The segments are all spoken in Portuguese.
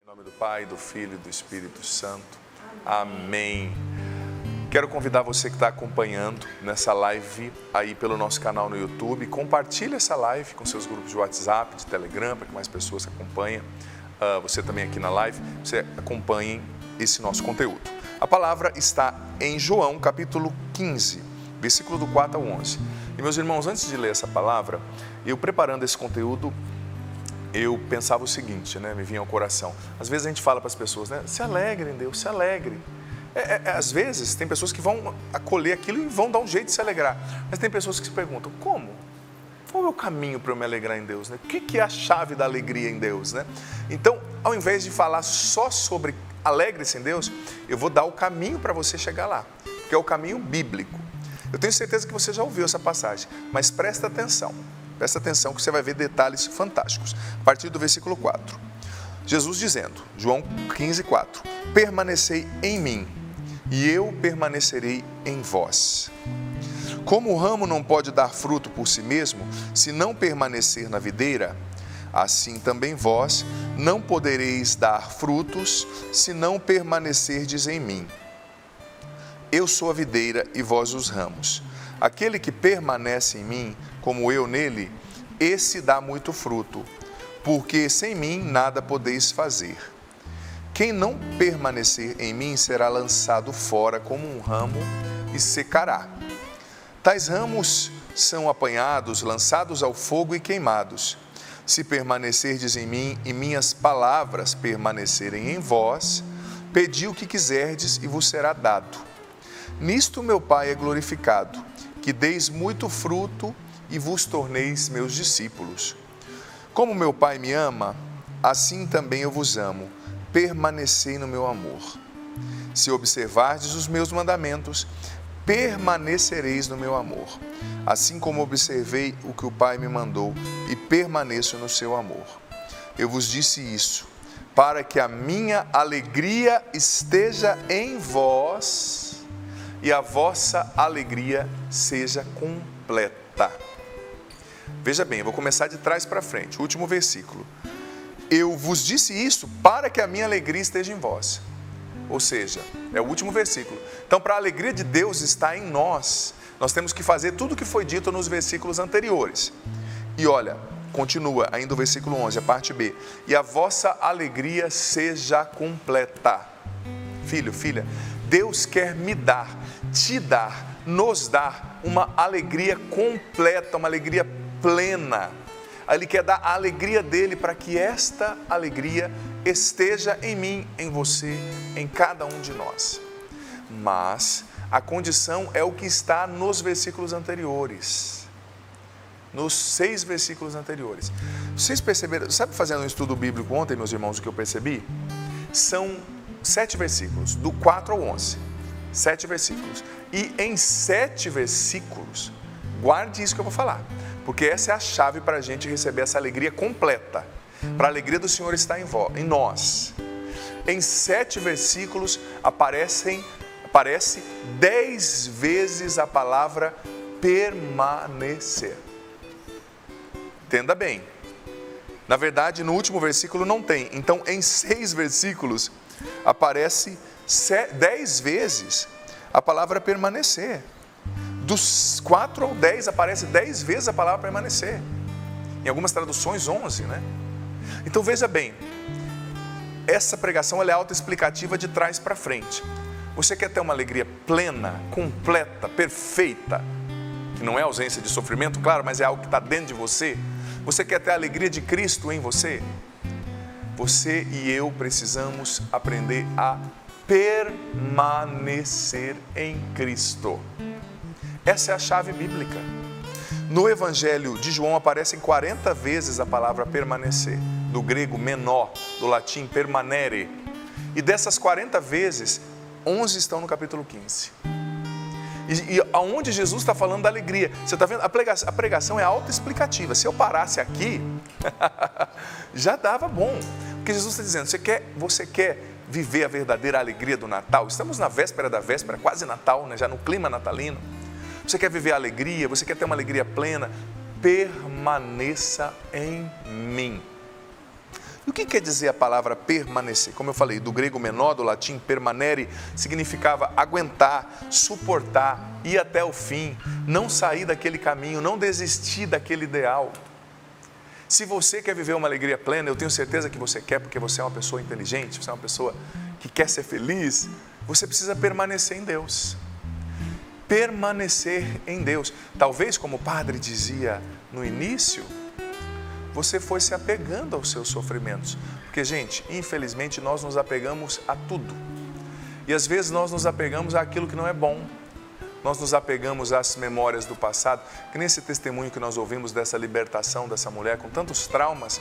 Em nome do Pai, do Filho e do Espírito Santo. Amém. Quero convidar você que está acompanhando nessa live aí pelo nosso canal no YouTube. Compartilhe essa live com seus grupos de WhatsApp, de Telegram, para que mais pessoas acompanhem. Você também aqui na live, você acompanhe esse nosso conteúdo. A palavra está em João, capítulo 15, versículo do 4 ao 11. E meus irmãos, antes de ler essa palavra, eu preparando esse conteúdo, eu pensava o seguinte, né? Me vinha ao coração. Às vezes a gente fala para as pessoas, né? Se alegre em Deus, se alegre. Às vezes tem pessoas que vão acolher aquilo e vão dar um jeito de se alegrar. Mas tem pessoas que se perguntam, como? Qual é o caminho para eu me alegrar em Deus, né? O que é a chave da alegria em Deus, né? Então, ao invés de falar só sobre alegre-se em Deus, eu vou dar o caminho para você chegar lá, que é o caminho bíblico. Eu tenho certeza que você já ouviu essa passagem, mas presta atenção que você vai ver detalhes fantásticos. A partir do versículo 4. Jesus dizendo, João 15, 4, permanecei em mim, e eu permanecerei em vós. Como o ramo não pode dar fruto por si mesmo, se não permanecer na videira, assim também vós não podereis dar frutos, se não permanecerdes em mim. Eu sou a videira e vós os ramos. Aquele que permanece em mim, como eu nele, esse dá muito fruto, porque sem mim nada podeis fazer. Quem não permanecer em mim será lançado fora como um ramo e secará. Tais ramos são apanhados, lançados ao fogo e queimados. Se permanecerdes em mim e minhas palavras permanecerem em vós, pedi o que quiserdes e vos será dado. Nisto meu Pai é glorificado, que deis muito fruto e vos torneis meus discípulos. Como meu Pai me ama, assim também eu vos amo. Permanecei no meu amor. Se observardes os meus mandamentos, permanecereis no meu amor. Assim como observei o que o Pai me mandou e permaneço no seu amor. Eu vos disse isso, para que a minha alegria esteja em vós e a vossa alegria seja completa. Veja bem, eu vou começar de trás para frente, o último versículo. Eu vos disse isso para que a minha alegria esteja em vós. Ou seja, é o último versículo. Então, para a alegria de Deus estar em nós, nós temos que fazer tudo o que foi dito nos versículos anteriores. E olha, continua ainda o versículo 11, a parte B. E a vossa alegria seja completa. Filho, filha, Deus quer me dar, te dar, nos dar uma alegria completa, uma alegria plena. Ele quer dar a alegria dele para que esta alegria esteja em mim, em você, em cada um de nós. Mas a condição é o que está nos versículos anteriores. Nos 6 versículos anteriores. Vocês perceberam, sabe, fazendo um estudo bíblico ontem, meus irmãos, o que eu percebi? São 7 versículos, do 4 ao 11. 7 versículos. E em 7 versículos, guarde isso que eu vou falar, porque essa é a chave para a gente receber essa alegria completa, para a alegria do Senhor estar em nós. Em 7 versículos aparece 10 vezes a palavra permanecer. Entenda bem. Na verdade, no último versículo não tem. Então, em 6 versículos, aparece 10 vezes a palavra permanecer. Dos 4 ao 10 aparece 10 vezes a palavra permanecer. Em algumas traduções 11, né? Então veja bem, essa pregação ela é autoexplicativa de trás para frente. Você quer ter uma alegria plena, completa, perfeita, que não é ausência de sofrimento, claro, mas é algo que está dentro de você? Você quer ter a alegria de Cristo em você? Você e eu precisamos aprender a permanecer em Cristo. Essa é a chave bíblica. No Evangelho de João aparecem 40 vezes a palavra permanecer, do grego menó, do latim permanere. E dessas 40 vezes, 11 estão no capítulo 15. E aonde Jesus está falando da alegria. Você está vendo? A pregação é autoexplicativa. Se eu parasse aqui, já dava bom. Porque Jesus está dizendo, você quer viver a verdadeira alegria do Natal? Estamos na véspera da véspera, quase Natal, né? Já no clima natalino. Você quer viver a alegria? Você quer ter uma alegria plena? Permaneça em mim. E o que quer dizer a palavra permanecer? Como eu falei, do grego menor, do latim permanere, significava aguentar, suportar, ir até o fim, não sair daquele caminho, não desistir daquele ideal. Se você quer viver uma alegria plena, eu tenho certeza que você quer, porque você é uma pessoa inteligente, você é uma pessoa que quer ser feliz, você precisa permanecer em Deus. Permanecer em Deus. Talvez, como o padre dizia no início, você foi se apegando aos seus sofrimentos. Porque, gente, infelizmente nós nos apegamos a tudo. E às vezes nós nos apegamos àquilo que não é bom. Nós nos apegamos às memórias do passado, que nesse testemunho que nós ouvimos dessa libertação dessa mulher com tantos traumas,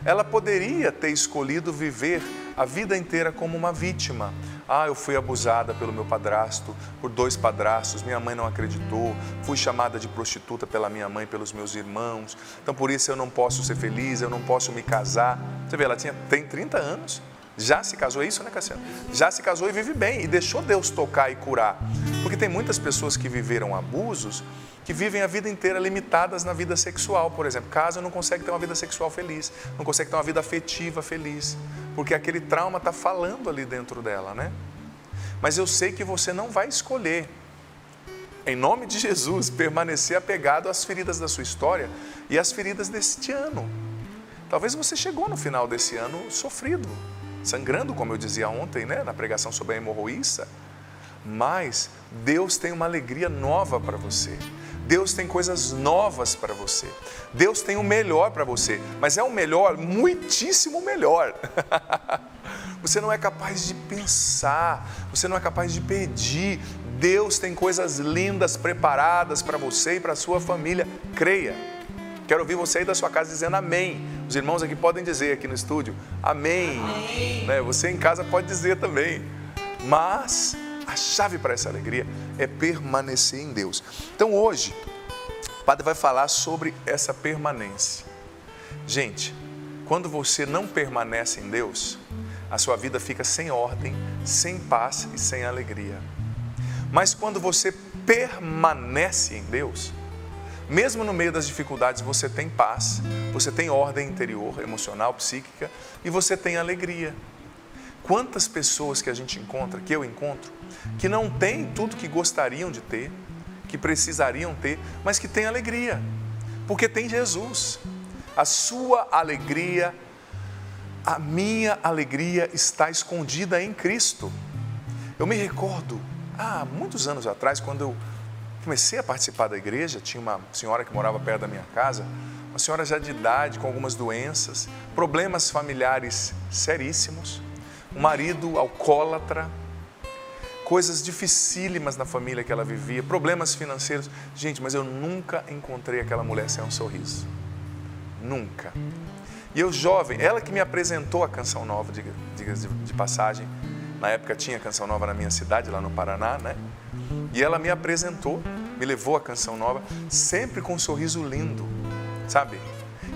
ela poderia ter escolhido viver a vida inteira como uma vítima. Eu fui abusada pelo meu padrasto, por 2 padrastos, minha mãe não acreditou, fui chamada de prostituta pela minha mãe, pelos meus irmãos, então por isso eu não posso ser feliz, eu não posso me casar. Você vê, ela tem 30 anos. Já se casou, é isso, né, Cassiano? Já se casou e vive bem, e deixou Deus tocar e curar. Porque tem muitas pessoas que viveram abusos, que vivem a vida inteira limitadas na vida sexual, por exemplo. Casam e não conseguem ter uma vida sexual feliz, não conseguem ter uma vida afetiva feliz, porque aquele trauma está falando ali dentro dela, né? Mas eu sei que você não vai escolher, em nome de Jesus, permanecer apegado às feridas da sua história e às feridas deste ano. Talvez você chegou no final desse ano sofrido, sangrando, como eu dizia ontem, né, na pregação sobre a hemorroíça, mas Deus tem uma alegria nova para você. Deus tem coisas novas para você. Deus tem o melhor para você, mas é um melhor, muitíssimo melhor. Você não é capaz de pensar, você não é capaz de pedir. Deus tem coisas lindas preparadas para você e para a sua família. Creia. Quero ouvir você aí da sua casa dizendo amém. Os irmãos aqui podem dizer aqui no estúdio, amém. Né? Você em casa pode dizer também. Mas a chave para essa alegria é permanecer em Deus. Então hoje, o padre vai falar sobre essa permanência. Gente, quando você não permanece em Deus, a sua vida fica sem ordem, sem paz e sem alegria. Mas quando você permanece em Deus, mesmo no meio das dificuldades, você tem paz, você tem ordem interior, emocional, psíquica, e você tem alegria. Quantas pessoas que a gente encontra, que eu encontro, que não têm tudo que gostariam de ter, que precisariam ter, mas que têm alegria, porque tem Jesus. A sua alegria, a minha alegria está escondida em Cristo. Eu me recordo, há muitos anos atrás, quando eu comecei a participar da igreja, tinha uma senhora que morava perto da minha casa, uma senhora já de idade, com algumas doenças, problemas familiares seríssimos, um marido alcoólatra, coisas dificílimas na família que ela vivia, problemas financeiros. Gente, mas eu nunca encontrei aquela mulher sem um sorriso. Nunca. E eu jovem, ela que me apresentou a Canção Nova, diga de passagem, na época tinha Canção Nova na minha cidade, lá no Paraná, né? E ela me apresentou, me levou à Canção Nova, sempre com um sorriso lindo, sabe?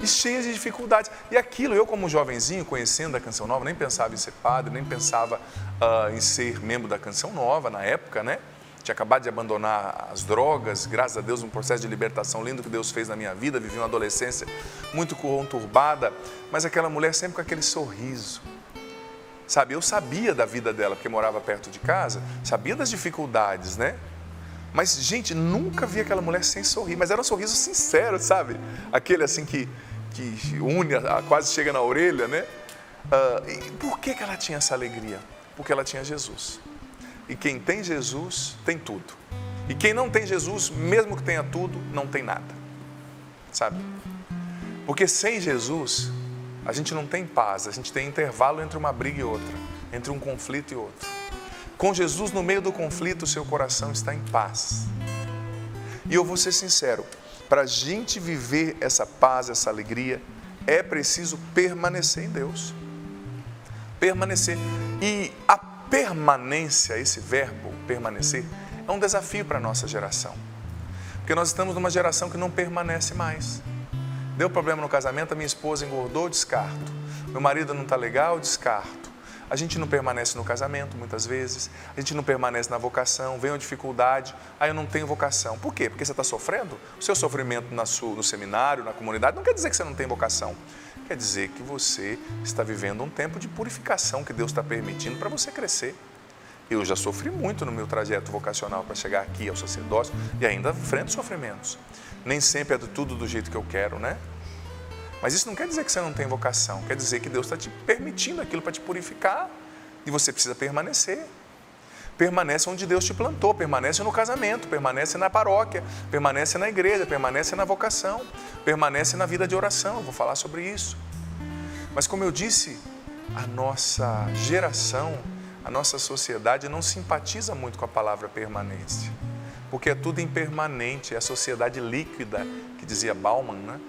E cheia de dificuldades. E aquilo, eu como jovenzinho, conhecendo a Canção Nova, nem pensava em ser padre, nem pensava em ser membro da Canção Nova na época, né? Tinha acabado de abandonar as drogas, graças a Deus, um processo de libertação lindo que Deus fez na minha vida, vivi uma adolescência muito conturbada, mas aquela mulher sempre com aquele sorriso. Sabe, eu sabia da vida dela, porque morava perto de casa, sabia das dificuldades, né? Mas, gente, nunca vi aquela mulher sem sorrir, mas era um sorriso sincero, sabe? Aquele assim que une, quase chega na orelha, né? E por que ela tinha essa alegria? Porque ela tinha Jesus. E quem tem Jesus, tem tudo. E quem não tem Jesus, mesmo que tenha tudo, não tem nada, sabe? Porque sem Jesus, a gente não tem paz, a gente tem intervalo entre uma briga e outra, entre um conflito e outro. Com Jesus no meio do conflito, o seu coração está em paz. E eu vou ser sincero, para a gente viver essa paz, essa alegria, é preciso permanecer em Deus. Permanecer. E a permanência, esse verbo, permanecer, é um desafio para a nossa geração. Porque nós estamos numa geração que não permanece mais. Deu problema no casamento, a minha esposa engordou, descarto. Meu marido não está legal, descarto. A gente não permanece no casamento, muitas vezes. A gente não permanece na vocação, vem uma dificuldade. Eu não tenho vocação. Por quê? Porque você está sofrendo? O seu sofrimento no seminário, na comunidade, não quer dizer que você não tem vocação. Quer dizer que você está vivendo um tempo de purificação que Deus está permitindo para você crescer. Eu já sofri muito no meu trajeto vocacional para chegar aqui ao sacerdócio e ainda enfrento sofrimentos. Nem sempre é tudo do jeito que eu quero, né? Mas isso não quer dizer que você não tem vocação, quer dizer que Deus está te permitindo aquilo para te purificar e você precisa permanecer. Permanece onde Deus te plantou, permanece no casamento, permanece na paróquia, permanece na igreja, permanece na vocação, permanece na vida de oração, eu vou falar sobre isso. Mas como eu disse, a nossa geração, a nossa sociedade não simpatiza muito com a palavra permanência, porque é tudo impermanente, é a sociedade líquida, que dizia Bauman, né?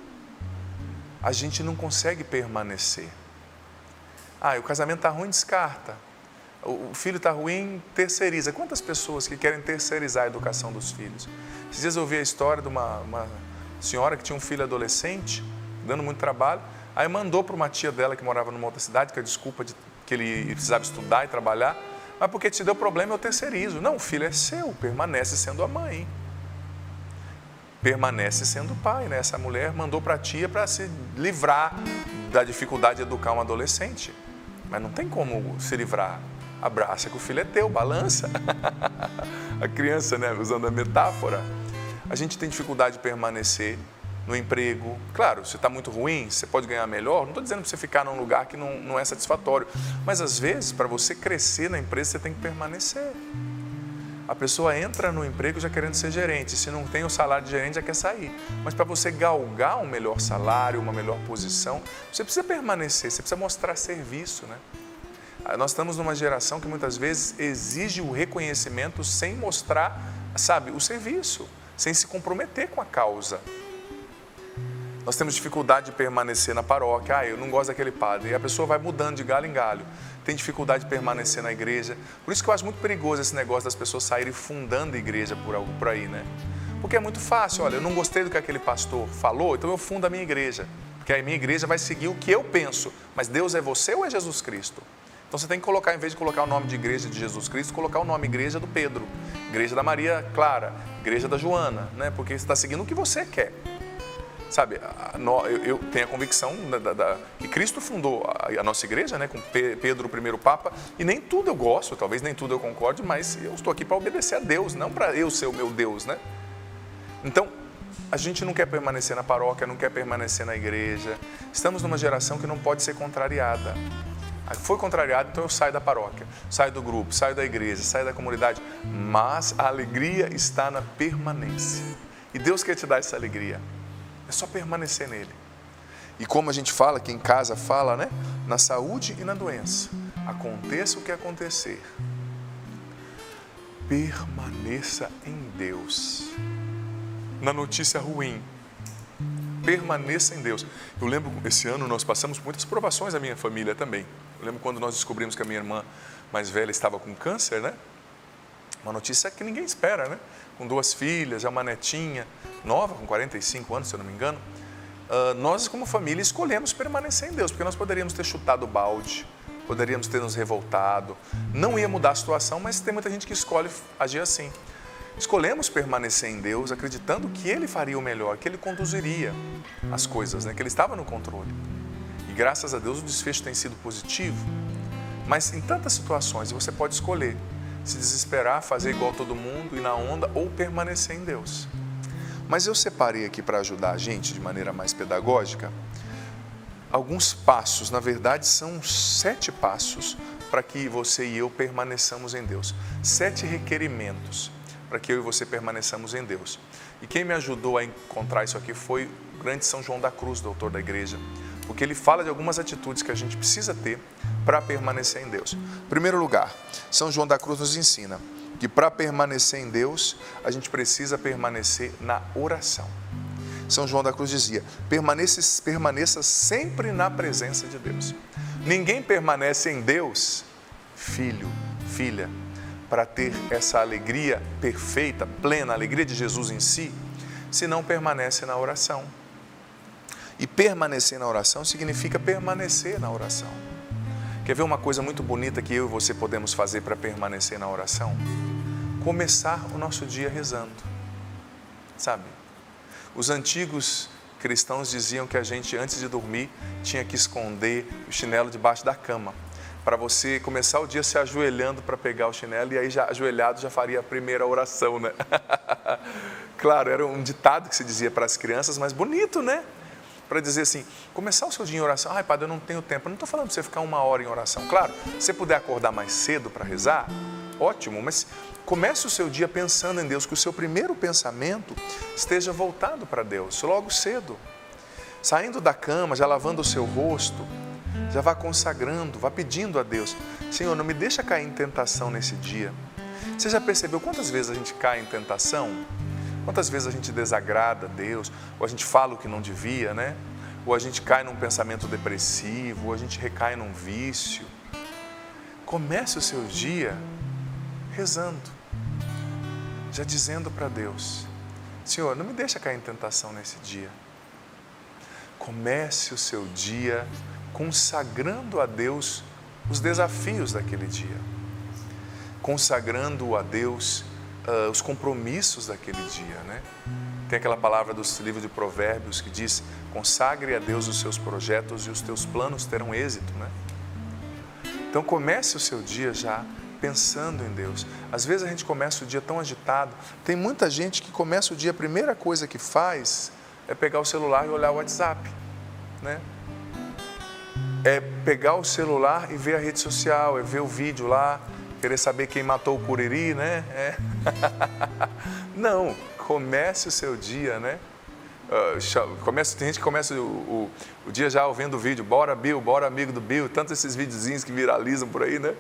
A gente não consegue permanecer. O casamento está ruim, descarta. O filho está ruim, terceiriza. Quantas pessoas que querem terceirizar a educação dos filhos? Esses dias eu ouvi a história de uma senhora que tinha um filho adolescente, dando muito trabalho, aí mandou para uma tia dela que morava numa outra cidade, com a desculpa de que ele precisava estudar e trabalhar, mas porque te deu problema eu terceirizo. Não, o filho é seu, permanece sendo a mãe. Permanece sendo o pai, né? Essa mulher mandou para a tia para se livrar da dificuldade de educar um adolescente. Mas não tem como se livrar. Abraça que o filho é teu, balança. A criança, né? Usando a metáfora. A gente tem dificuldade de permanecer no emprego. Claro, se está muito ruim, você pode ganhar melhor. Não estou dizendo para você ficar num lugar que não é satisfatório. Mas às vezes, para você crescer na empresa, você tem que permanecer. A pessoa entra no emprego já querendo ser gerente. Se não tem o salário de gerente, já quer sair. Mas para você galgar um melhor salário, uma melhor posição, você precisa permanecer, você precisa mostrar serviço, né? Nós estamos numa geração que muitas vezes exige o reconhecimento sem mostrar, o serviço, sem se comprometer com a causa. Nós temos dificuldade de permanecer na paróquia. Eu não gosto daquele padre. E a pessoa vai mudando de galho em galho. Tem dificuldade de permanecer na igreja. Por isso que eu acho muito perigoso esse negócio das pessoas saírem fundando igreja por aí, né? Porque é muito fácil. Olha, eu não gostei do que aquele pastor falou, então eu fundo a minha igreja. Porque a minha igreja vai seguir o que eu penso. Mas Deus é você ou é Jesus Cristo? Então você tem que colocar, em vez de colocar o nome de igreja de Jesus Cristo, colocar o nome igreja do Pedro, igreja da Maria Clara, igreja da Joana, né? Porque você está seguindo o que você quer. Eu tenho a convicção que Cristo fundou a nossa igreja, né, com Pedro, o primeiro Papa, e nem tudo eu gosto, talvez nem tudo eu concorde, mas eu estou aqui para obedecer a Deus, não para eu ser o meu Deus, né? Então, a gente não quer permanecer na paróquia, não quer permanecer na igreja. Estamos numa geração que não pode ser contrariada. Foi contrariado, então eu saio da paróquia, saio do grupo, saio da igreja, saio da comunidade, mas a alegria está na permanência. E Deus quer te dar essa alegria. É só permanecer nele. E como a gente fala, aqui em casa fala, né? Na saúde e na doença. Aconteça o que acontecer. Permaneça em Deus. Na notícia ruim, permaneça em Deus. Eu lembro, esse ano nós passamos muitas provações na minha família também. Eu lembro quando nós descobrimos que a minha irmã mais velha estava com câncer, né? Uma notícia que ninguém espera, né? Com 2 filhas, já uma netinha nova, com 45 anos, se eu não me engano. Nós, como família, escolhemos permanecer em Deus, porque nós poderíamos ter chutado o balde, poderíamos ter nos revoltado. Não ia mudar a situação, mas tem muita gente que escolhe agir assim. Escolhemos permanecer em Deus, acreditando que Ele faria o melhor, que Ele conduziria as coisas, né? Que Ele estava no controle. E graças a Deus o desfecho tem sido positivo. Mas em tantas situações você pode escolher se desesperar, fazer igual todo mundo, ir na onda ou permanecer em Deus. Mas eu separei aqui para ajudar a gente de maneira mais pedagógica alguns passos, na verdade são 7 passos para que você e eu permaneçamos em Deus. 7 requerimentos para que eu e você permaneçamos em Deus. E quem me ajudou a encontrar isso aqui foi o grande São João da Cruz, doutor da igreja, porque ele fala de algumas atitudes que a gente precisa ter para permanecer em Deus. Em primeiro lugar, São João da Cruz nos ensina que para permanecer em Deus, a gente precisa permanecer na oração. São João da Cruz dizia, permaneça sempre na presença de Deus. Ninguém permanece em Deus, filho, filha, para ter essa alegria perfeita, plena, a alegria de Jesus em si, se não permanece na oração. E permanecer na oração significa permanecer na oração. Quer ver uma coisa muito bonita que eu e você podemos fazer para permanecer na oração? Começar o nosso dia rezando, sabe? Os antigos cristãos diziam que a gente, antes de dormir, tinha que esconder o chinelo debaixo da cama, para você começar o dia se ajoelhando para pegar o chinelo, e aí já ajoelhado já faria a primeira oração, né? Claro, era um ditado que se dizia para as crianças, mas bonito, né? Para dizer assim, começar o seu dia em oração. Ai, padre, eu não tenho tempo. Eu não estou falando para você ficar 1 hora em oração. Claro, se você puder acordar mais cedo para rezar, ótimo, mas comece o seu dia pensando em Deus, que o seu primeiro pensamento esteja voltado para Deus, logo cedo. Saindo da cama, já lavando o seu rosto, já vá consagrando, vá pedindo a Deus, Senhor, não me deixa cair em tentação nesse dia. Você já percebeu quantas vezes a gente cai em tentação? Quantas vezes a gente desagrada a Deus, ou a gente fala o que não devia, né? Ou a gente cai num pensamento depressivo, ou a gente recai num vício. Comece o seu dia rezando, já dizendo para Deus, Senhor, não me deixa cair em tentação nesse dia. Comece o seu dia consagrando a Deus os desafios daquele dia, consagrando a Deus os compromissos daquele dia, né? Tem aquela palavra do livro de Provérbios que diz, consagre a Deus os seus projetos e os teus planos terão êxito, né? Então comece o seu dia já pensando em Deus. Às vezes a gente começa o dia tão agitado, tem muita gente que começa o dia, a primeira coisa que faz é pegar o celular e olhar o WhatsApp, né? É pegar o celular e ver a rede social, é ver o vídeo lá, querer saber quem matou o Curiri, né? Não, comece o seu dia, né? Tem gente que começa o dia já ouvindo o vídeo, bora Bill, bora amigo do Bill, tantos esses videozinhos que viralizam por aí, né?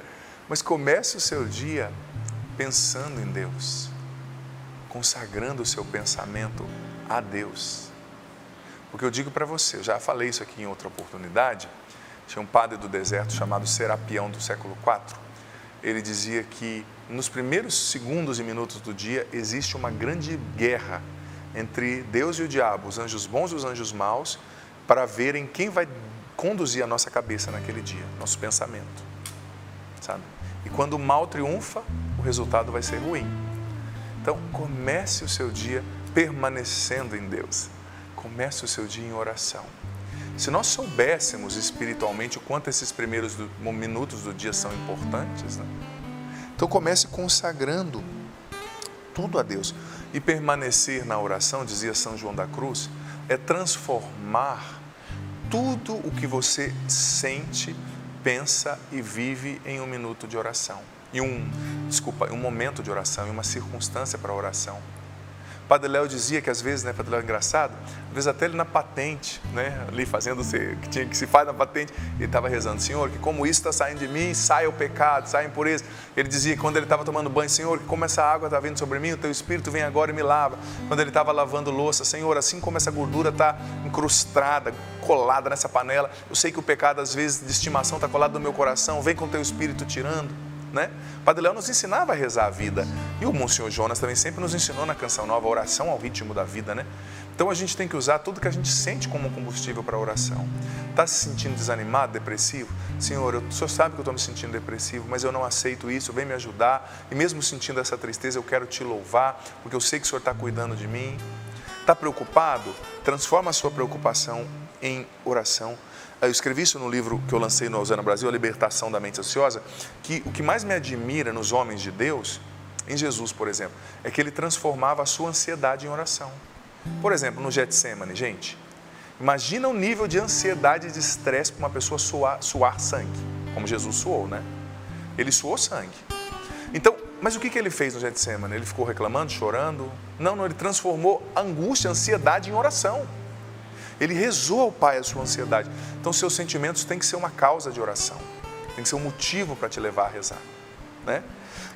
Mas comece o seu dia pensando em Deus, consagrando o seu pensamento a Deus. Porque eu digo para você, eu já falei isso aqui em outra oportunidade, tinha um padre do deserto chamado Serapião do século IV. Ele dizia que nos primeiros segundos e minutos do dia existe uma grande guerra entre Deus e o diabo, os anjos bons e os anjos maus, para verem quem vai conduzir a nossa cabeça naquele dia, nosso pensamento, sabe? E quando o mal triunfa, o resultado vai ser ruim. Então, comece o seu dia permanecendo em Deus. Comece o seu dia em oração. Se nós soubéssemos espiritualmente o quanto esses primeiros minutos do dia são importantes, né? Então comece consagrando tudo a Deus. E permanecer na oração, dizia São João da Cruz, é transformar tudo o que você sente, pensa e vive em um minuto de oração. Em um momento de oração, em uma circunstância para a oração. Padre Léo dizia que às vezes, né, Padre Léo é engraçado, às vezes até ele na patente, né, ali fazendo o que se faz na patente, ele estava rezando, Senhor, que como isso está saindo de mim, saia o pecado, saia a impureza. Ele dizia que quando ele estava tomando banho, Senhor, que como essa água está vindo sobre mim, o teu Espírito vem agora e me lava. Quando ele estava lavando louça, Senhor, assim como essa gordura está incrustada, colada nessa panela, eu sei que o pecado às vezes de estimação está colado no meu coração, vem com o teu Espírito tirando. Né? Padre Léo nos ensinava a rezar a vida, e o Monsenhor Jonas também sempre nos ensinou na Canção Nova a oração ao ritmo da vida, né? Então a gente tem que usar tudo que a gente sente como combustível para a oração. Está se sentindo desanimado, depressivo? Senhor, o Senhor sabe que eu estou me sentindo depressivo, mas eu não aceito isso, vem me ajudar, e mesmo sentindo essa tristeza eu quero te louvar, porque eu sei que o Senhor está cuidando de mim. Está preocupado? Transforma a sua preocupação em oração. Eu escrevi isso no livro que eu lancei no Osana Brasil, A Libertação da Mente Ansiosa, que o que mais me admira nos homens de Deus, em Jesus, por exemplo, é que ele transformava a sua ansiedade em oração. Por exemplo, no Getsemane, gente, imagina o nível de ansiedade e de estresse para uma pessoa suar sangue, como Jesus suou, né? Ele suou sangue. Então, mas o que ele fez no Getsemane? Ele ficou reclamando, chorando? Não, ele transformou a angústia, a ansiedade em oração. Ele rezou ao Pai a sua ansiedade. Então, seus sentimentos têm que ser uma causa de oração. Tem que ser um motivo para te levar a rezar, né?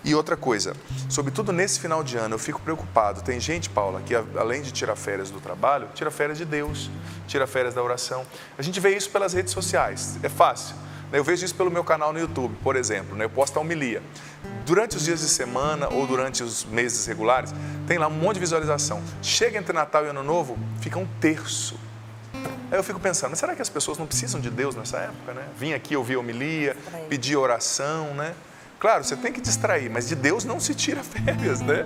E outra coisa, sobretudo nesse final de ano, eu fico preocupado. Tem gente, Paula, que além de tirar férias do trabalho, tira férias de Deus, tira férias da oração. A gente vê isso pelas redes sociais, é fácil. Eu vejo isso pelo meu canal no YouTube, por exemplo, eu posto a homilia. Durante os dias de semana ou durante os meses regulares, tem lá um monte de visualização. Chega entre Natal e Ano Novo, fica um terço. Aí eu fico pensando, mas será que as pessoas não precisam de Deus nessa época, né? Vim aqui ouvir homilia, pedir oração, né? Claro, você tem que distrair, mas de Deus não se tira férias, né?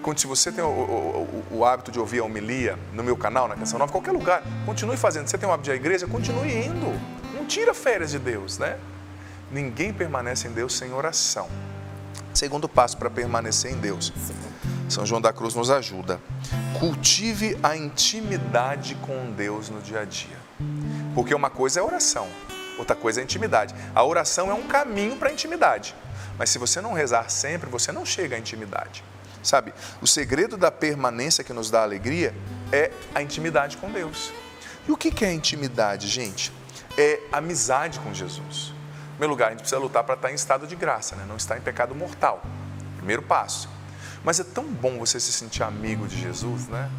Quando, se você tem o hábito de ouvir a homilia no meu canal, na Canção Nova, qualquer lugar, continue fazendo. Você tem o hábito de ir à igreja, continue indo. Não tira férias de Deus, né? Ninguém permanece em Deus sem oração. Segundo passo para permanecer em Deus. São João da Cruz nos ajuda. Cultive a intimidade com Deus no dia a dia. Porque uma coisa é oração, outra coisa é intimidade. A oração é um caminho para a intimidade. Mas se você não rezar sempre, você não chega à intimidade. Sabe, o segredo da permanência que nos dá alegria é a intimidade com Deus. E o que é intimidade, gente? É amizade com Jesus. Em primeiro lugar, a gente precisa lutar para estar em estado de graça, né? Não estar em pecado mortal. Primeiro passo. Mas é tão bom você se sentir amigo de Jesus, né?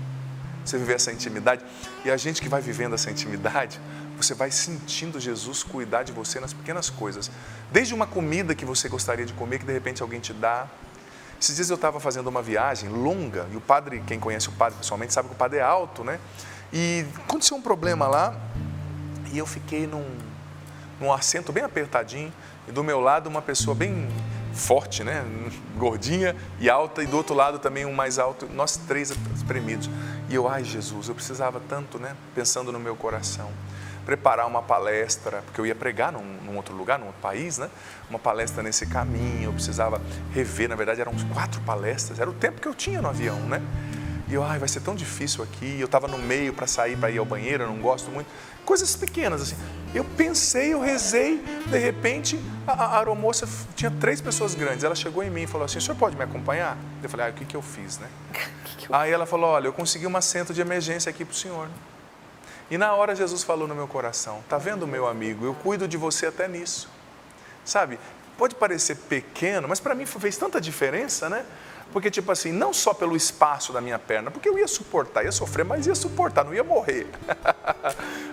Você viver essa intimidade. E a gente que vai vivendo essa intimidade, você vai sentindo Jesus cuidar de você nas pequenas coisas. Desde uma comida que você gostaria de comer, que de repente alguém te dá. Esses dias eu estava fazendo uma viagem longa, e o padre, quem conhece o padre pessoalmente, sabe que o padre é alto, né? E aconteceu um problema lá, e eu fiquei num assento bem apertadinho, e do meu lado uma pessoa bem forte, né? Gordinha e alta, e do outro lado também um mais alto, nós três espremidos. E eu, ai Jesus, eu precisava tanto, né? Pensando no meu coração, preparar uma palestra, porque eu ia pregar num outro lugar, num outro país, né? Uma palestra nesse caminho, eu precisava rever, na verdade eram uns 4 palestras, era o tempo que eu tinha no avião, né? E eu, ai, vai ser tão difícil aqui, eu estava no meio para sair, para ir ao banheiro, eu não gosto muito, coisas pequenas assim. Eu pensei, eu rezei, de repente a aeromoça tinha 3 pessoas grandes, ela chegou em mim e falou assim, o senhor pode me acompanhar? Eu falei, o que eu fiz, né? Aí ela falou, olha, eu consegui um assento de emergência aqui para o senhor. E na hora Jesus falou no meu coração, tá vendo, meu amigo, eu cuido de você até nisso. Sabe, pode parecer pequeno, mas para mim fez tanta diferença, né? Porque tipo assim, não só pelo espaço da minha perna, porque eu ia suportar, ia sofrer, mas ia suportar, não ia morrer.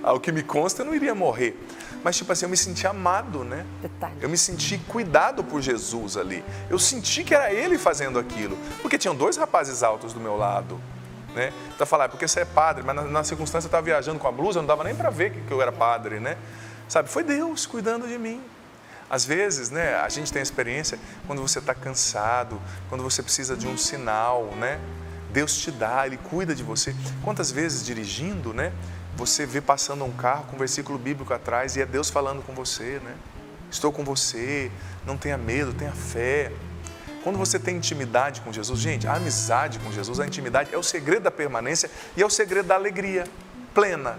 Ao que me consta, eu não iria morrer. Mas tipo assim, eu me senti amado, né? Detalhe. Eu me senti cuidado por Jesus ali. Eu senti que era Ele fazendo aquilo. Porque tinham 2 rapazes altos do meu lado. Né? Então falar, porque você é padre, mas na circunstância eu estava viajando com a blusa, não dava nem para ver que eu era padre, né? Sabe, foi Deus cuidando de mim. Às vezes, né, a gente tem a experiência quando você está cansado, quando você precisa de um sinal, né? Deus te dá, Ele cuida de você. Quantas vezes dirigindo, né? Você vê passando um carro com um versículo bíblico atrás e é Deus falando com você, né? Estou com você, não tenha medo, tenha fé. Quando você tem intimidade com Jesus, gente, a amizade com Jesus, a intimidade é o segredo da permanência e é o segredo da alegria plena.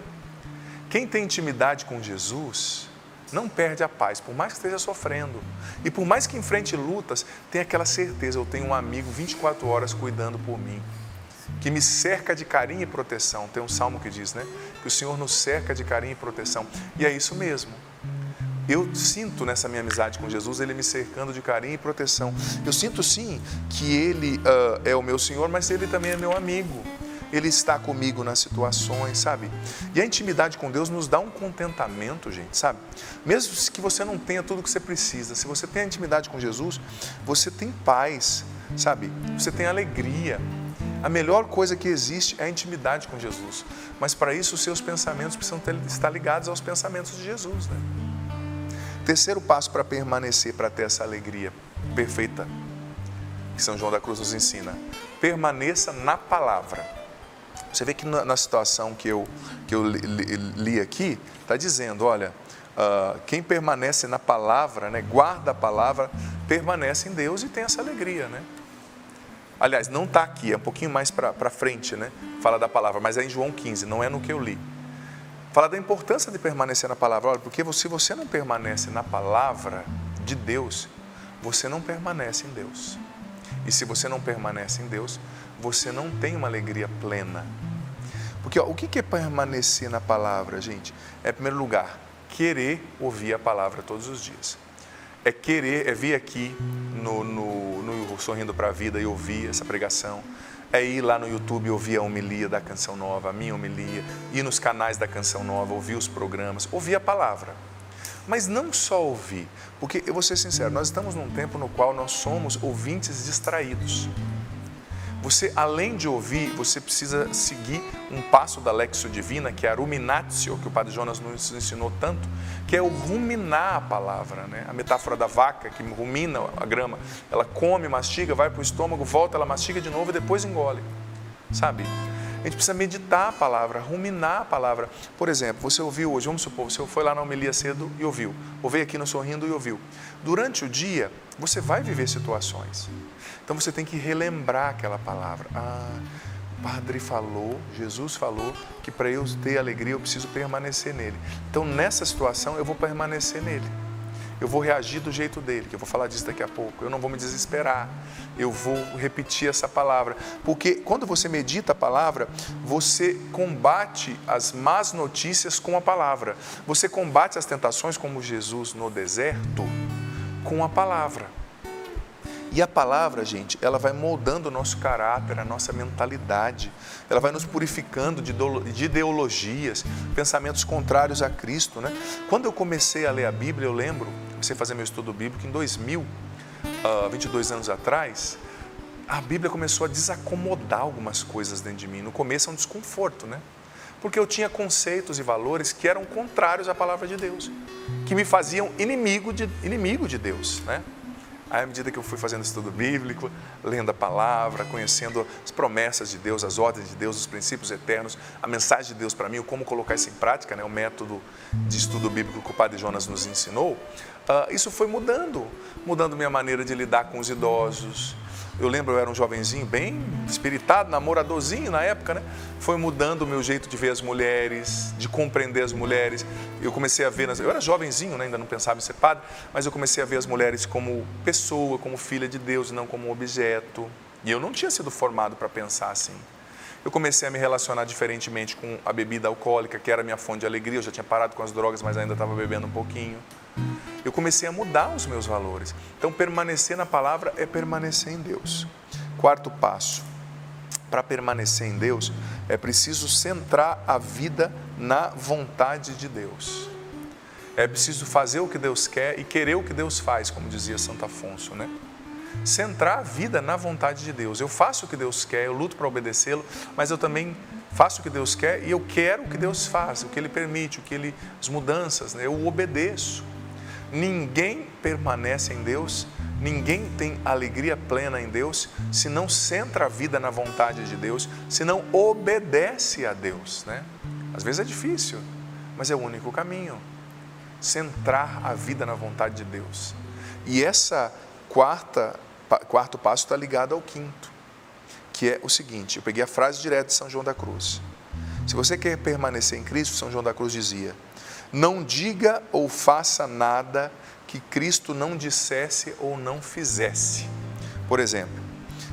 Quem tem intimidade com Jesus não perde a paz, por mais que esteja sofrendo. E por mais que enfrente lutas, tem aquela certeza, eu tenho um amigo 24 horas cuidando por mim, que me cerca de carinho e proteção. Tem um salmo que diz, né? Que o Senhor nos cerca de carinho e proteção. E é isso mesmo. Eu sinto nessa minha amizade com Jesus, Ele me cercando de carinho e proteção. Eu sinto sim que Ele é o meu Senhor, mas Ele também é meu amigo. Ele está comigo nas situações, sabe? E a intimidade com Deus nos dá um contentamento, gente, sabe? Mesmo que você não tenha tudo o que você precisa, se você tem a intimidade com Jesus, você tem paz, sabe? Você tem alegria. A melhor coisa que existe é a intimidade com Jesus. Mas para isso, os seus pensamentos precisam estar ligados aos pensamentos de Jesus, né? Terceiro passo para permanecer, para ter essa alegria perfeita, que São João da Cruz nos ensina. Permaneça na palavra. Você vê que na situação que eu li aqui, está dizendo, olha, quem permanece na palavra, né, guarda a palavra, permanece em Deus e tem essa alegria, né? Aliás, não está aqui, é um pouquinho mais para frente, né? Fala da palavra, mas é em João 15, não é no que eu li. Fala da importância de permanecer na palavra. Olha, porque se você não permanece na palavra de Deus, você não permanece em Deus. E se você não permanece em Deus, você não tem uma alegria plena. Porque o que é permanecer na palavra, gente? É, em primeiro lugar, querer ouvir a palavra todos os dias. É querer, é vir aqui no Sorrindo para a Vida e ouvir essa pregação. É ir lá no YouTube ouvir a homilia da Canção Nova, a minha homilia, ir nos canais da Canção Nova, ouvir os programas, ouvir a palavra. Mas não só ouvir, porque eu vou ser sincero, nós estamos num tempo no qual nós somos ouvintes distraídos. Você, além de ouvir, você precisa seguir um passo da Lexio Divina, que é a ruminatio, que o Padre Jonas nos ensinou tanto, que é o ruminar a palavra, né? A metáfora da vaca que rumina a grama, ela come, mastiga, vai para o estômago, volta, ela mastiga de novo e depois engole, sabe? A gente precisa meditar a palavra, ruminar a palavra. Por exemplo, você ouviu hoje, vamos supor, você foi lá na homilia cedo e ouviu, ou veio aqui no Sorrindo e ouviu. Durante o dia, você vai viver situações. Então você tem que relembrar aquela palavra. O Padre falou, Jesus falou que para eu ter alegria eu preciso permanecer nele. Então nessa situação eu vou permanecer nele. Eu vou reagir do jeito dele, que eu vou falar disso daqui a pouco. Eu não vou me desesperar. Eu vou repetir essa palavra. Porque quando você medita a palavra, você combate as más notícias com a palavra. Você combate as tentações como Jesus no deserto com a palavra. E a palavra, gente, ela vai moldando o nosso caráter, a nossa mentalidade. Ela vai nos purificando de ideologias, pensamentos contrários a Cristo, né? Quando eu comecei a ler a Bíblia, eu lembro, comecei a fazer meu estudo bíblico em 2000, 22 anos atrás, a Bíblia começou a desacomodar algumas coisas dentro de mim. No começo é um desconforto, né? Porque eu tinha conceitos e valores que eram contrários à palavra de Deus, que me faziam inimigo de Deus, né? Aí, à medida que eu fui fazendo estudo bíblico, lendo a palavra, conhecendo as promessas de Deus, as ordens de Deus, os princípios eternos, a mensagem de Deus para mim, como colocar isso em prática, né? O método de estudo bíblico que o Padre Jonas nos ensinou, isso foi mudando minha maneira de lidar com os idosos. Eu lembro, eu era um jovenzinho, bem espiritado, namoradorzinho na época, né? Foi mudando o meu jeito de ver as mulheres, de compreender as mulheres. Eu comecei a ver, eu era jovenzinho, né? Ainda não pensava em ser padre, mas eu comecei a ver as mulheres como pessoa, como filha de Deus e não como objeto. E eu não tinha sido formado para pensar assim. Eu comecei a me relacionar diferentemente com a bebida alcoólica, que era a minha fonte de alegria. Eu já tinha parado com as drogas, mas ainda estava bebendo um pouquinho. Eu comecei a mudar os meus valores. Então, permanecer na palavra é permanecer em Deus. Quarto passo. Para permanecer em Deus, é preciso centrar a vida na vontade de Deus. É preciso fazer o que Deus quer e querer o que Deus faz, como dizia Santo Afonso, né? Centrar a vida na vontade de Deus. Eu faço o que Deus quer, eu luto para obedecê-lo, mas eu também faço o que Deus quer e eu quero o que Deus faz, o que Ele permite, as mudanças, né? Eu obedeço. Ninguém permanece em Deus, ninguém tem alegria plena em Deus, se não centra a vida na vontade de Deus, se não obedece a Deus, né? Às vezes é difícil, mas é o único caminho. Centrar a vida na vontade de Deus. E essa quarto passo está ligado ao quinto, que é o seguinte, eu peguei a frase direta de São João da Cruz. Se você quer permanecer em Cristo, São João da Cruz dizia: não diga ou faça nada que Cristo não dissesse ou não fizesse. Por exemplo,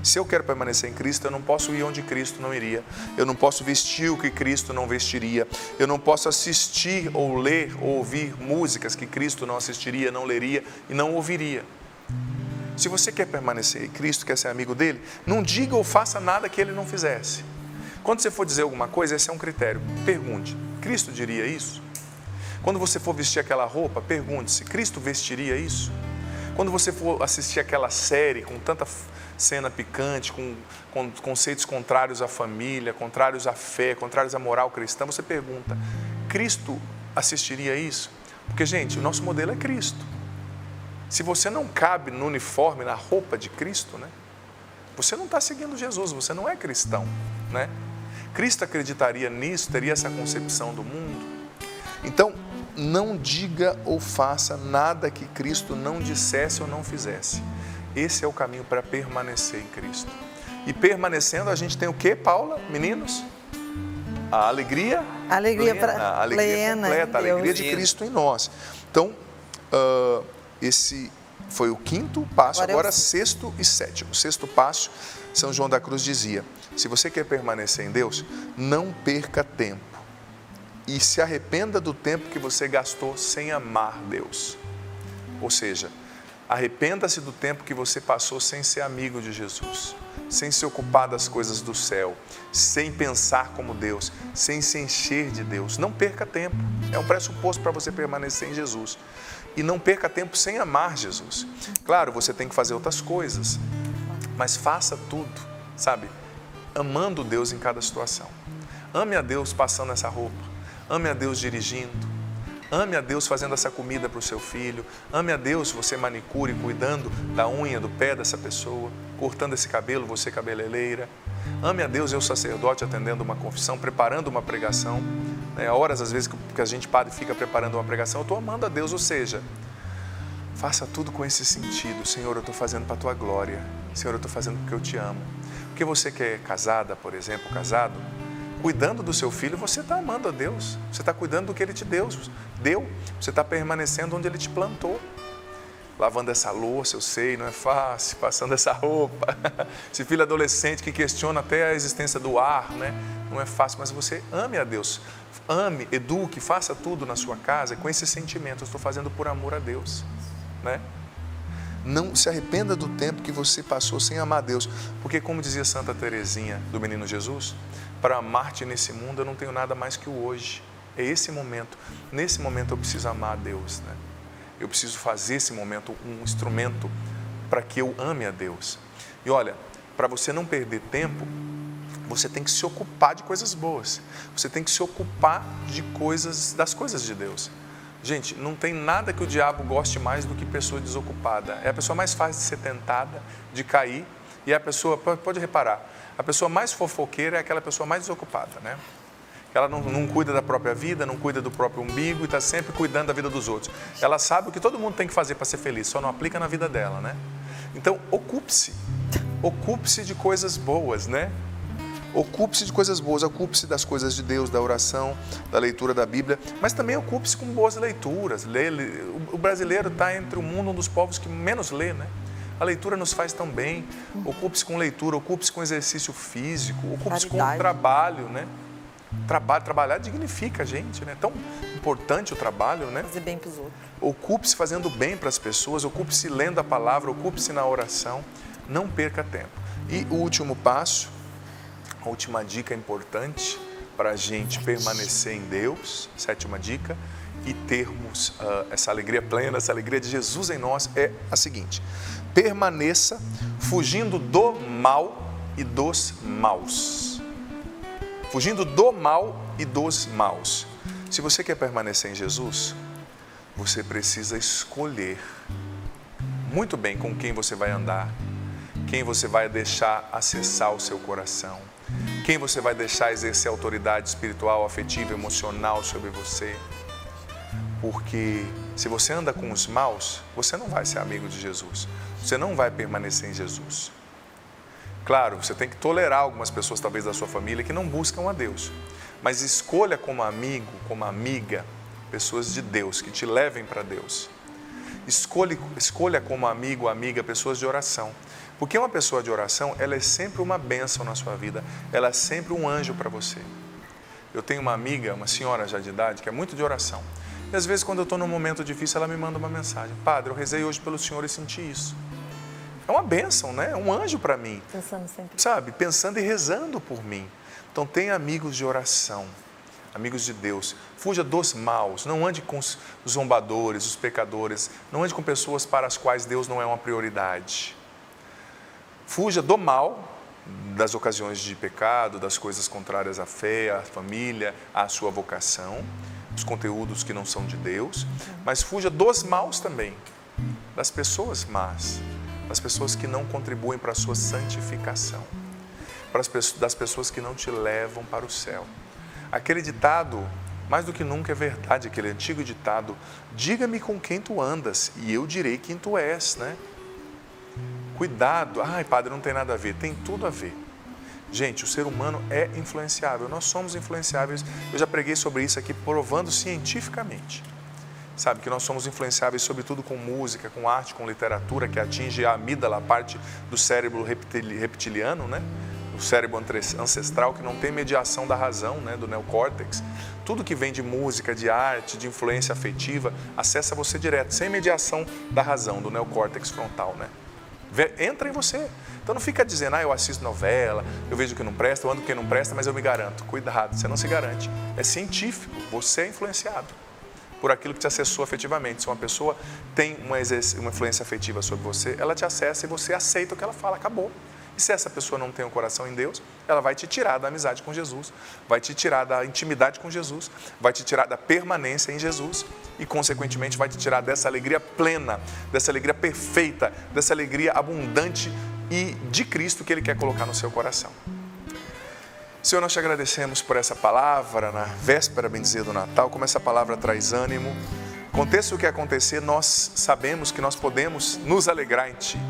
se eu quero permanecer em Cristo, eu não posso ir onde Cristo não iria. Eu não posso vestir o que Cristo não vestiria. Eu não posso assistir ou ler ou ouvir músicas que Cristo não assistiria, não leria e não ouviria. Se você quer permanecer em Cristo, quer ser amigo dele, não diga ou faça nada que ele não fizesse. Quando você for dizer alguma coisa, esse é um critério. Pergunte: Cristo diria isso? Quando você for vestir aquela roupa, pergunte-se: Cristo vestiria isso? Quando você for assistir aquela série com tanta cena picante, com conceitos contrários à família, contrários à fé, contrários à moral cristã, você pergunta: Cristo assistiria isso? Porque, gente, o nosso modelo é Cristo. Se você não cabe no uniforme, na roupa de Cristo, né? Você não está seguindo Jesus, você não é cristão, né? Cristo acreditaria nisso, teria essa concepção do mundo. Então, não diga ou faça nada que Cristo não dissesse ou não fizesse. Esse é o caminho para permanecer em Cristo. E permanecendo, a gente tem o quê, Paula? Meninos? A alegria plena, a alegria completa, a alegria de Cristo em nós. Então, esse foi o quinto passo, agora sexto e sétimo. Sexto passo, São João da Cruz dizia: se você quer permanecer em Deus, não perca tempo. E se arrependa do tempo que você gastou sem amar Deus. Ou seja, arrependa-se do tempo que você passou sem ser amigo de Jesus, sem se ocupar das coisas do céu, sem pensar como Deus, sem se encher de Deus. Não perca tempo. É um pressuposto para você permanecer em Jesus. E não perca tempo sem amar Jesus. Claro, você tem que fazer outras coisas, mas faça tudo, sabe? amando Deus em cada situação. Ame a Deus passando essa roupa. Ame a Deus dirigindo. Ame a Deus fazendo essa comida para o seu filho. Ame a Deus você manicure, cuidando da unha, do pé dessa pessoa. Cortando esse cabelo, você cabeleireira. Ame a Deus, eu sacerdote atendendo uma confissão, preparando uma pregação. Horas às vezes que a gente padre fica preparando uma pregação, eu estou amando a Deus, ou seja, faça tudo com esse sentido. Senhor, eu estou fazendo para a tua glória. Senhor, eu estou fazendo porque eu te amo. Porque você que é casada, por exemplo, casado, cuidando do seu filho, você está amando a Deus. Você está cuidando do que Ele te deu. Você está permanecendo onde Ele te plantou. Lavando essa louça, eu sei, não é fácil, passando essa roupa. Esse filho adolescente que questiona até a existência do ar, né? Não é fácil, mas você ame a Deus. Ame, eduque, faça tudo na sua casa com esse sentimento. Eu estou fazendo por amor a Deus, né? Não se arrependa do tempo que você passou sem amar a Deus. Porque como dizia Santa Teresinha do Menino Jesus, para amar-te nesse mundo eu não tenho nada mais que o hoje. É esse momento. Nesse momento eu preciso amar a Deus, né? Eu preciso fazer esse momento um instrumento para que eu ame a Deus. E olha, para você não perder tempo, você tem que se ocupar de coisas boas. Você tem que se ocupar das coisas de Deus. Gente, não tem nada que o diabo goste mais do que pessoa desocupada. É a pessoa mais fácil de ser tentada, de cair. E a pessoa, pode reparar, a pessoa mais fofoqueira é aquela pessoa mais desocupada, né? Ela não cuida da própria vida, não cuida do próprio umbigo e está sempre cuidando da vida dos outros. Ela sabe o que todo mundo tem que fazer para ser feliz, só não aplica na vida dela, né? Então, ocupe-se de coisas boas, né? Ocupe-se de coisas boas, ocupe-se das coisas de Deus, da oração, da leitura da Bíblia, mas também ocupe-se com boas leituras. O brasileiro está entre o mundo um dos povos que menos lê, né? A leitura nos faz tão bem. Ocupe-se com leitura, ocupe-se com exercício físico, ocupe-se com o trabalho, né? Trabalhar dignifica a gente, né? É tão importante o trabalho, né? Fazer bem para os outros. Ocupe-se fazendo bem para as pessoas, ocupe-se lendo a palavra, ocupe-se na oração. Não perca tempo. E o último passo, a última dica importante para a gente permanecer em Deus, 7ª dica, e termos essa alegria plena, essa alegria de Jesus em nós, é a seguinte: permaneça fugindo do mal e dos maus. Fugindo do mal e dos maus. Se você quer permanecer em Jesus, você precisa escolher muito bem com quem você vai andar, quem você vai deixar acessar o seu coração, quem você vai deixar exercer autoridade espiritual, afetiva, emocional sobre você. Porque se você anda com os maus, você não vai ser amigo de Jesus, você não vai permanecer em Jesus. Claro, você tem que tolerar algumas pessoas, talvez da sua família, que não buscam a Deus. Mas escolha como amigo, como amiga, pessoas de Deus, que te levem para Deus. Escolha como amigo, amiga, pessoas de oração. Porque uma pessoa de oração, ela é sempre uma bênção na sua vida. Ela é sempre um anjo para você. Eu tenho uma amiga, uma senhora já de idade, que é muito de oração. E às vezes, quando eu estou num momento difícil, ela me manda uma mensagem: Padre, eu rezei hoje pelo Senhor e senti isso. É uma bênção, né? É um anjo para mim. Pensando sempre. Sabe? Pensando e rezando por mim. Então, tenha amigos de oração, amigos de Deus. Fuja dos maus. Não ande com os zombadores, os pecadores. Não ande com pessoas para as quais Deus não é uma prioridade. Fuja do mal, das ocasiões de pecado, das coisas contrárias à fé, à família, à sua vocação, os conteúdos que não são de Deus. Mas fuja dos maus também, das pessoas más. Das pessoas que não contribuem para a sua santificação, das pessoas que não te levam para o céu. Aquele ditado, mais do que nunca é verdade, aquele antigo ditado: diga-me com quem tu andas e eu direi quem tu és, né? Cuidado. Ai, padre, não tem nada a ver. Tem tudo a ver. Gente, o ser humano é influenciável, nós somos influenciáveis. Eu já preguei sobre isso aqui, provando cientificamente. Sabe, que nós somos influenciáveis sobretudo com música, com arte, com literatura, que atinge a amígdala, a parte do cérebro reptiliano, né? O cérebro ancestral, que não tem mediação da razão, né? Do neocórtex. Tudo que vem de música, de arte, de influência afetiva, acessa você direto, sem mediação da razão, do neocórtex frontal, né? Entra em você. Então não fica dizendo: eu assisto novela, eu vejo o que não presta, eu ando com quem não presta, mas eu me garanto. Cuidado, você não se garante. É científico, você é influenciado por aquilo que te acessou afetivamente. Se uma pessoa tem uma influência afetiva sobre você, ela te acessa e você aceita o que ela fala, acabou. E se essa pessoa não tem um coração em Deus, ela vai te tirar da amizade com Jesus, vai te tirar da intimidade com Jesus, vai te tirar da permanência em Jesus e, consequentemente, vai te tirar dessa alegria plena, dessa alegria perfeita, dessa alegria abundante e de Cristo que Ele quer colocar no seu coração. Senhor, nós te agradecemos por essa palavra na véspera, bem dizer, do Natal, como essa palavra traz ânimo. Aconteça o que acontecer, nós sabemos que nós podemos nos alegrar em Ti.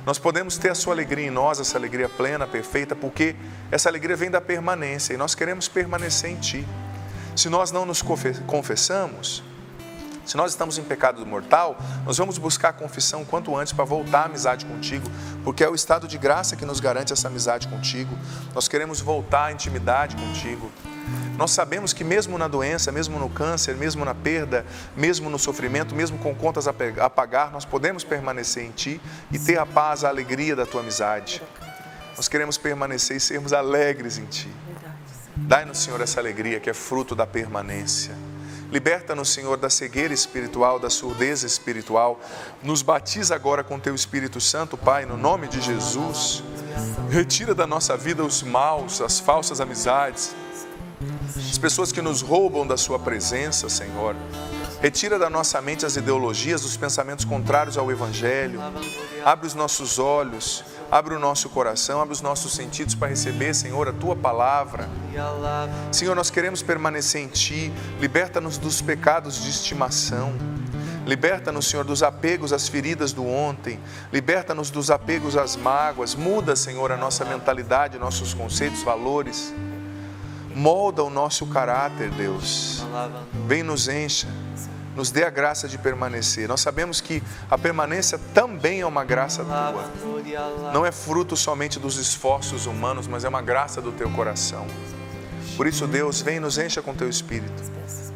Nós podemos ter a Sua alegria em nós, essa alegria plena, perfeita, porque essa alegria vem da permanência e nós queremos permanecer em Ti. Se nós não nos confessamos, se nós estamos em pecado mortal, nós vamos buscar a confissão quanto antes para voltar à amizade contigo, porque é o estado de graça que nos garante essa amizade contigo. Nós queremos voltar à intimidade contigo. Nós sabemos que mesmo na doença, mesmo no câncer, mesmo na perda, mesmo no sofrimento, mesmo com contas a pagar, nós podemos permanecer em Ti e ter a paz, a alegria da Tua amizade. Nós queremos permanecer e sermos alegres em Ti. Dai-nos, Senhor, essa alegria que é fruto da permanência. Liberta-nos, Senhor, da cegueira espiritual, da surdez espiritual. Nos batiza agora com Teu Espírito Santo, Pai, no nome de Jesus. Retira da nossa vida os maus, as falsas amizades, as pessoas que nos roubam da Sua presença, Senhor. Retira da nossa mente as ideologias, os pensamentos contrários ao Evangelho. Abre os nossos olhos, abre o nosso coração, abre os nossos sentidos para receber, Senhor, a Tua palavra. Senhor, nós queremos permanecer em Ti. Liberta-nos dos pecados de estimação. Liberta-nos, Senhor, dos apegos às feridas do ontem. Liberta-nos dos apegos às mágoas. Muda, Senhor, a nossa mentalidade, nossos conceitos, valores. Molda o nosso caráter, Deus. Vem nos encha, nos dê a graça de permanecer. Nós sabemos que a permanência também é uma graça Tua. Não é fruto somente dos esforços humanos, mas é uma graça do Teu coração. Por isso, Deus, vem e nos encha com Teu Espírito.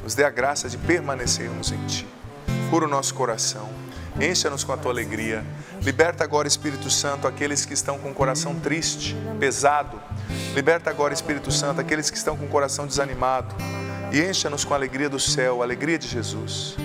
Nos dê a graça de permanecermos em Ti. Cura o nosso coração. Encha-nos com a Tua alegria. Liberta agora, Espírito Santo, aqueles que estão com o coração triste, pesado. Liberta agora, Espírito Santo, aqueles que estão com o coração desanimado. E encha-nos com a alegria do céu, a alegria de Jesus.